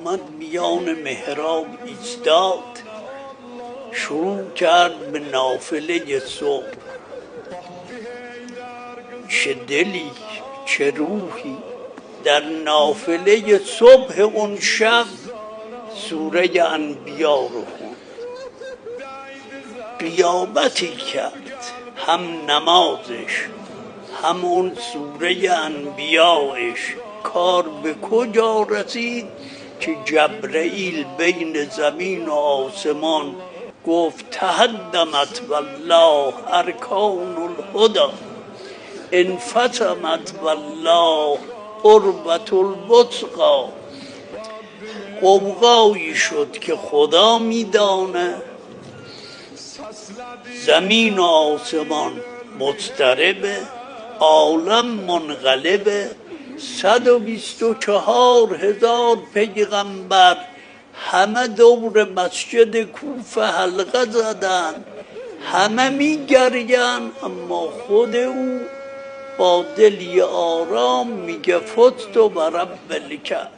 آمد میان محراب ایستاد، شروع کرد به نافله صبح. چه دلی چه روحی در نافله صبح اون شب سوره انبیا رو خوند. قیامتی کرد هم نمازش هم اون سوره انبیایش. کار به کجا رسید که جبرئیل بین زمین و آسمان گفت تهدمت والله ارکان الهدی انفتمت والله عروة الوثقی. غوغایی شد که خدا میدانه، زمین و آسمان مضطربه، عالم منقلبه، 124,000 پیغمبر همه دور مسجد کوفه حلقه زدن، همه میگرین، اما خود او با دلی آرام میگه فزت و رب الکعبه.